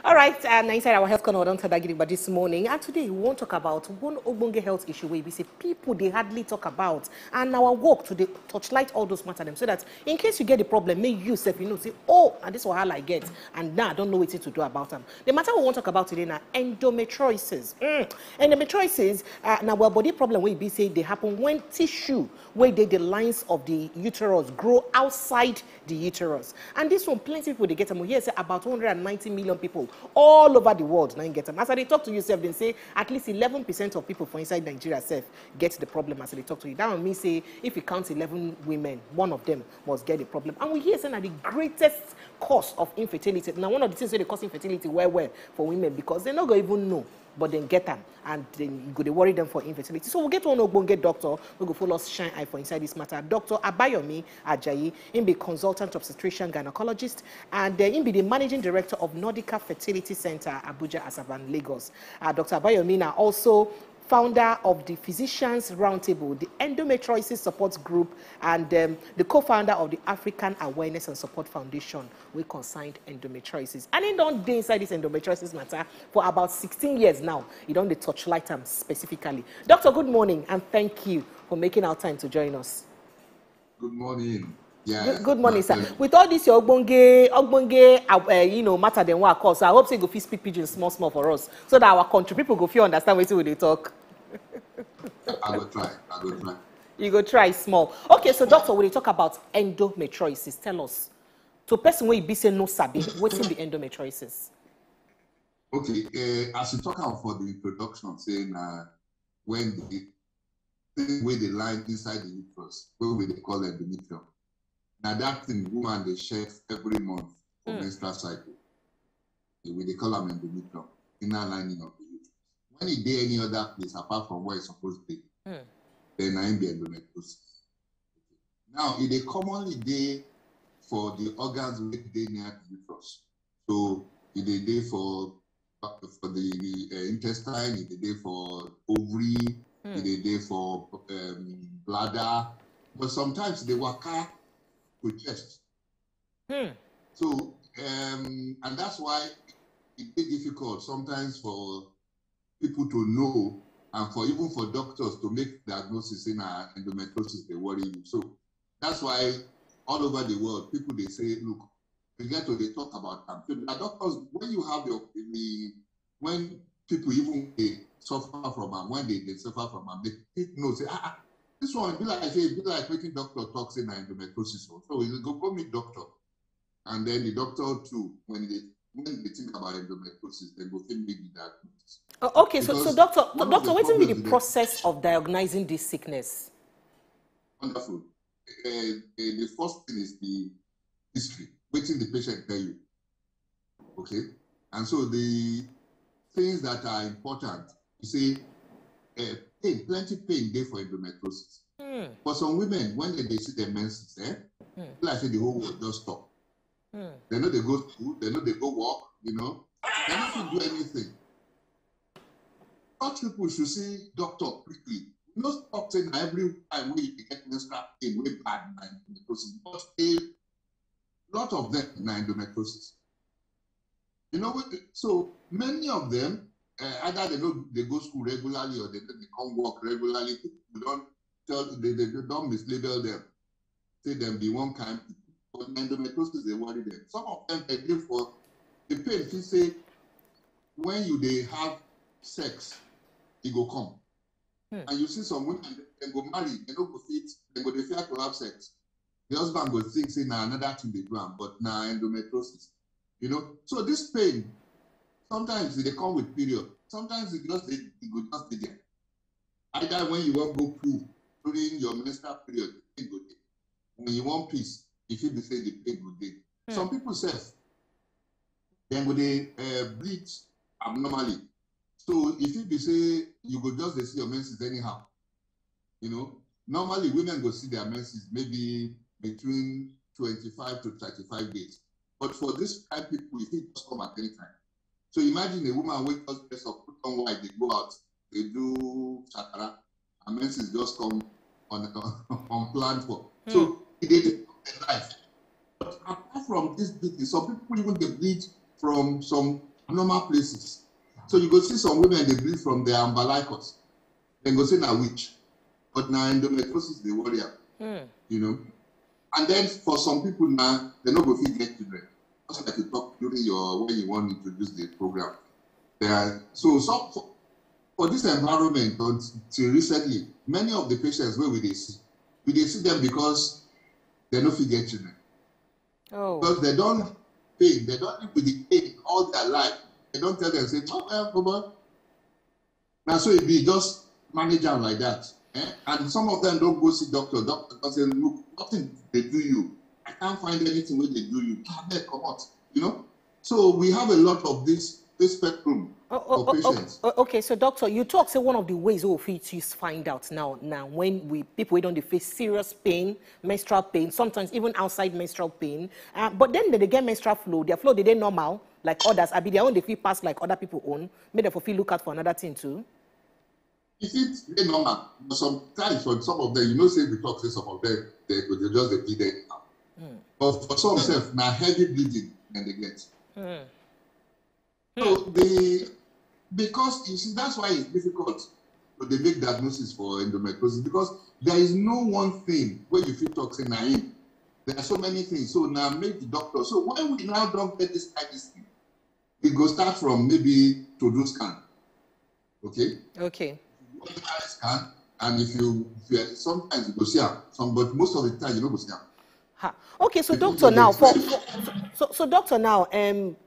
All right, and inside our health corner, don't tell but this morning, and today we want to talk about one ogbonge health issue where we say people they hardly talk about, and our work to touchlight all those matter them so that in case you get the problem, may you self say, oh, and this is how I get, and now I don't know what to do about them. The matter we want to talk about today now endometriosis. Endometriosis, now our body problem where we say they happen when tissue where the lines of the uterus grow outside the uterus, and this one plenty people they get them. We hear say about 190 million people all over the world now get them. As they talk to you, they say at least 11% of people from inside Nigeria get the problem as they talk to you. That means say if you count 11 women, one of them must get the problem. And we hear saying that the greatest cause of infertility. Now one of the things that they cause infertility well for women because they're not going to even know. But then get them, and then you go to worry them for infertility. So we'll get one ogbonge doctor. We'll go follow us shine eye for inside this matter. Dr. Abayomi Ajayi, him be consultant obstetrician gynaecologist, and him be the managing director of Nordica Fertility Center, Abuja, Asaban, Lagos. Dr. Abayomi now also founder of the Physicians Roundtable, the Endometriosis Support Group, and the co-founder of the African Awareness and Support Foundation, we concerned endometriosis. And he don't dey inside this endometriosis matter for about 16 years now. He don't touch light them specifically. Doctor, good morning, and thank you for making our time to join us. Good morning. Yeah. Good morning, sir. With all this your ogbonge, matter than what cause. So I hope you go fit speak pidgin small for us, so that our country people go feel understand what they talk. I will try. You go try small. Okay, so doctor, when you talk about endometriosis, tell us. To person where you be say no sabi, what's in the endometriosis? Okay, as you talk about for the introduction, saying when the way they line inside the uterus, what they call endometrial. Now that thing, woman they shed every month for menstrual cycle. They call them endometrial, inner lining of the uterus. When it day any other place apart from where it's supposed to be, then I be endometriosis. Now, it is commonly day for the organs where they near the uterus. So it is day for the intestine, it is day for ovary, it is day for bladder, but sometimes they waka to chest. So and that's why it's difficult sometimes for people to know and for even for doctors to make diagnosis in endometriosis, they worry you. So that's why all over the world, people they say, look, they talk about them. So the doctors, when you have when people even they suffer from them, when they suffer from them, they know, say, this one be like making doctor talks in endometriosis. So we go meet doctor, and then the doctor too, when they think about endometriosis, they go think make the diagnosis. Okay, so doctor, what will be the process of diagnosing this sickness? Wonderful. The first thing is the history, waiting the patient tell you. Okay, and so the things that are important, you say, pain, plenty pain there for endometriosis. For some women, when they see their menses, like say the whole world just stop. They know they go to school, they know they go walk, they don't do anything. Such people should see doctor quickly. No stop saying every time we get menstrual pain, we bad endometriosis. But a lot of them in endometriosis. So many of them, either they go school regularly or they come work regularly. People they don't mislabel them. Say them the one kind people. But endometriosis, they worry them. Some of them they give for the pain. If you say when they have sex, it go come. And you see some women, they go marry, they don't go fit, they go they fear to have sex. The husband will think, say, now another thing they do, but now endometriosis. So this pain, sometimes they come with period. Sometimes it go just be there. Either when you want to go poo during your menstrual period, the pain go there. When you want peace, if you say the pain go there. Some people say, then go they bleed abnormally. So if you say you go just see your menses anyhow, normally women go see their menses maybe between 25 to 35 days. But for this kind of people, it just come at any time. So imagine a woman wake up, dress up, put on white, they go out, they do chakra, and menses just come unplanned for. So it did life. But apart from this, some people even they bleed from some abnormal places. So you go see some women, they bleed from their umbilicus. Then go say na witch. But now endometriosis, they worry about, you know. And then for some people now, they don't go fit get children. Also, like you talk during when you want to introduce the program. So for this environment, until recently, many of the patients where we see them because they don't fit get children. Oh. Because they don't pain, they don't live with the pain all their life. They don't tell them, say, oh, come on. Now, so it be just manage them like that. And some of them don't go see doctor. Doctor don't say, look, nothing they do you. I can't find anything where they do you. Come out, you know? So we have a lot of this spectrum for patients. Okay, so doctor, you talk, say one of the ways we find out now when people don't face serious pain, menstrual pain, sometimes even outside menstrual pain, but then they get menstrual flow, their flow they normal like others, I be their own they feel pass like other people own, may therefore feel look out for another thing too. Is it they normal? But sometimes for some of them, you know, say we talk, say some of them they just bleed it out. But for some self, now heavy bleeding and they get. So because you see, that's why it's difficult to make diagnosis for endometriosis, because there is no one thing where you feel toxic naive. There are so many things. So now make the doctor. So when we now don't get this kind of thing, it goes start from maybe to do scan. Okay? Okay. Scan, and if you sometimes you go see but most of the time you don't go see them. Okay, so doctor now, so doctor now,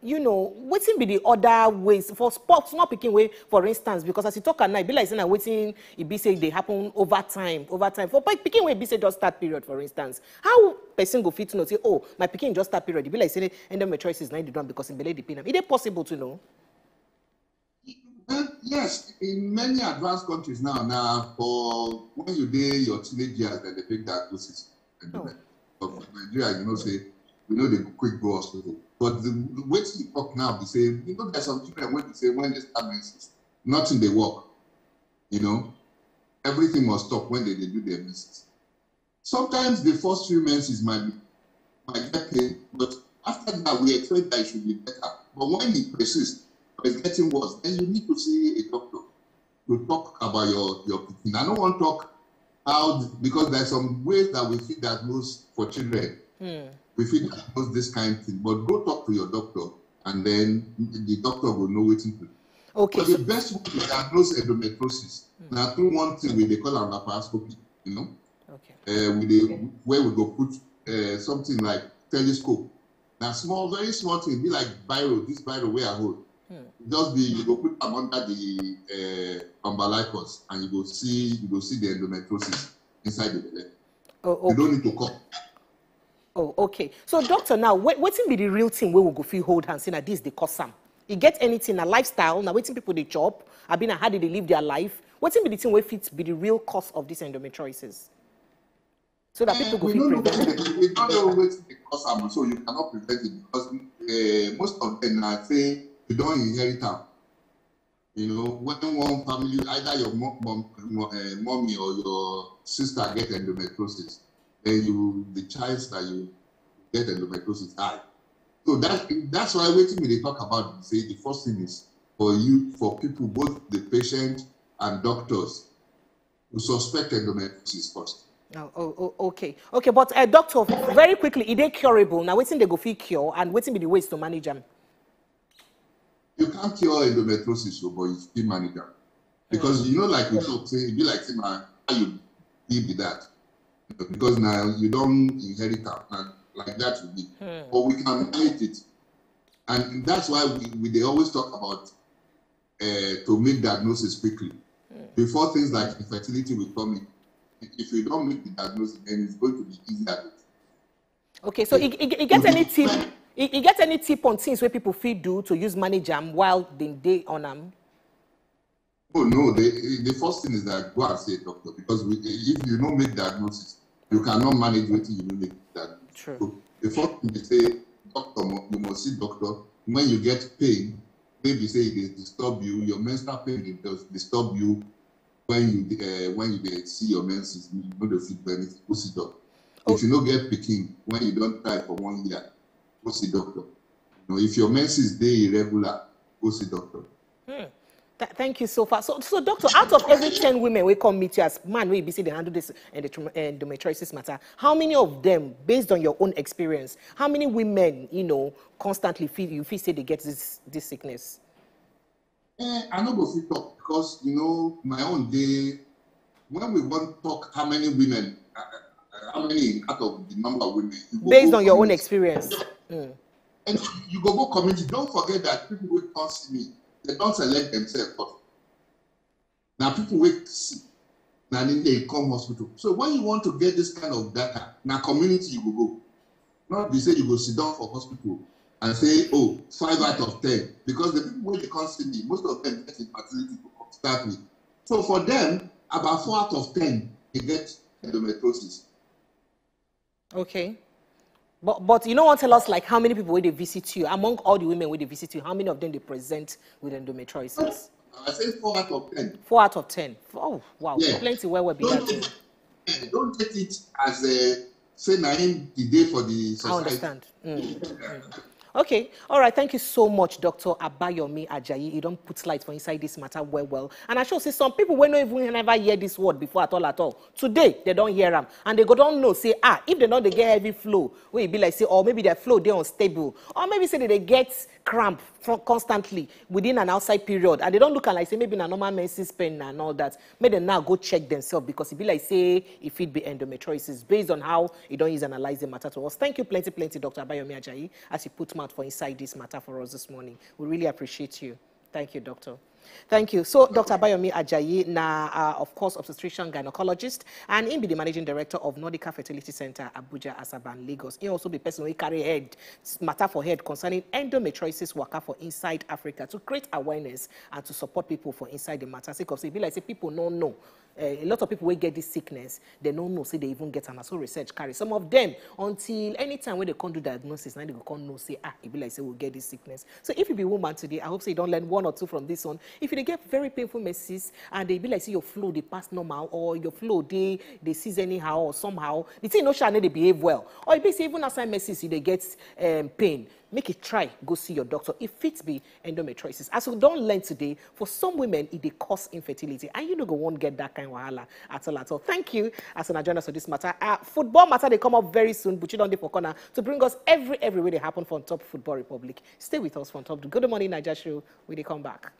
you know, what's be the other ways for sports not picking way, for instance, because as you talk at night, be like saying waiting, it be say they happen over time. For picking way, be say just start period, for instance. How person go fit to know say, oh, my picking just start period? It be like saying endometriosis is 90 because in belay the pain. Is it possible to know? Yes, in many advanced countries now for when you do your teenage years, then they take diagnosis. But for Nigeria, you know, say we know they quick go hospital. But the way to talk now, they say, you know, there's some children when they say when they start menses, nothing they work. You know, everything must stop when they do their menses. Sometimes the first few menses might get pain, but after that we expect that it should be better. But when it persists, it's getting worse, then you need to see a doctor to talk about your picking. I don't want to talk because there's some ways that we feel diagnose for children. We feel diagnose this kind of thing, but go talk to your doctor, and then the doctor will know what to do. Okay. But the best way to diagnose endometriosis now through one thing they call an laparoscopy. You know, where we go put something like telescope. Now small, very small thing, be like biro. This biro where I hold. You go put them under the umbilicus, and you go see the endometriosis inside the belly. You don't need to call. Oh, okay. So doctor, now what's be the real thing where we go feel hold hands saying that this the cause some? You get anything a lifestyle now? Waiting people they chop. I've been how did they live their life? What's be the thing where fits be the real cause of this endometriosis? So that people go feel prevent. We don't know what's the cause some, so you cannot prevent it because most of them are saying. You don't inherit them. You know, when one family, either your mommy or your sister get endometriosis, then the chance that you get endometriosis high. So that's why waiting when they talk about, say the first thing is for people, both the patient and doctors, to suspect endometriosis first. Okay. But doctor, very quickly, is they curable? Now waiting they go feel cure and waiting be the ways to manage them. You can't cure endometriosis, but you still manage them. Because you know, like we talk, say, it be like, say, man, how you deal with that? Because now you don't inherit that, and like that will be. But we can manage it. And that's why they always talk about to make diagnosis quickly. Before things like infertility will come in. If you don't make the diagnosis, then it's going to be easier. Okay, so it gets any tip? You get any tip on things where people feel do to use manage them while they on them? Oh no, the first thing is that go and see a doctor, because if you don't make diagnosis, you cannot manage what you don't make diagnosis. True. So the first thing they say, doctor, you must see doctor. When you get pain, maybe say it disturb you, your menstrual pain it does disturb you. When you see your menses, you know the feel anything, go see doctor. If you don't get picking, when you don't try for 1 year, go see doctor. You know, if your menses day irregular, go see doctor. Thank you so far. So, doctor, out of every 10 women we come meet you as man, we be say they handle this endometriosis matter. How many of them, based on your own experience, how many women, constantly feel say they get this sickness? I know go fit talk because my own day when we want to talk how many women, how many out of the number of women based on your own experience. And you go community. Don't forget that people will come see me. They don't select themselves. Now people will see. Now they come hospital. So when you want to get this kind of data, now community you will go. Not be say you go sit down for hospital and say, oh, 5 out of 10. Because the people when they come see me, most of them get infertility to start with. So for them, about 4 out of 10 they get endometriosis. Okay. But you don't want to tell us like how many people will they visit you among all the women will they visit you? How many of them they present with endometriosis? I say 4 out of 10. 4 out of 10. Oh wow, yeah. Plenty where be that. Don't take it as a say name the day for the society. I understand. Okay, all right. Thank you so much, Dr. Abayomi Ajayi. You don't put light for inside this matter well. And I should say some people will not even never hear this word before at all. Today they don't hear them, and they go don't know. Say if they know they get heavy flow, will be like say or maybe their flow they unstable, or maybe say that they get cramp constantly within an outside period, and they don't look at like say maybe a normal menses pain and all that. May they now go check themselves because it be like say if it be endometriosis based on how you don't use analyze the matter to us. Thank you plenty, Dr. Abayomi Ajayi, as you put mouth for inside this matter for us this morning. We really appreciate you. Thank you, doctor. Thank you. So, Dr. Abayomi Ajayi, of course, obstetrician gynecologist, and he be the managing director of Nordica Fertility Center, Abuja, Asaba, and Lagos. He also be person who carry head matter for head concerning endometriosis worker for inside Africa to create awareness and to support people for inside the matter. Because it be like say people don't know. A lot of people will get this sickness, they don't know, say they even get an so research carry. Some of them, until anytime when they can't do diagnosis, now they can't know, say, it be like, say, we'll get this sickness. So if you be woman today, I hope say you don't learn 1 or 2 from this one. If you get very painful messes and they be like, say, your flow, they pass normal, or your flow, they seize anyhow, or somehow, the thing no shall they behave well. Or if they say, even outside messes, they get pain. Make it try, go see your doctor. If it be endometriosis. As we don't learn today, for some women, it cause infertility. And you know, won't get that kind of wahala at all. Thank you, as an agenda for this matter. Football matter, they come up very soon, but you don't need for corner to bring us every way they happen from Top Football Republic. Stay with us from Top. Good Morning Naija Show, when they come back.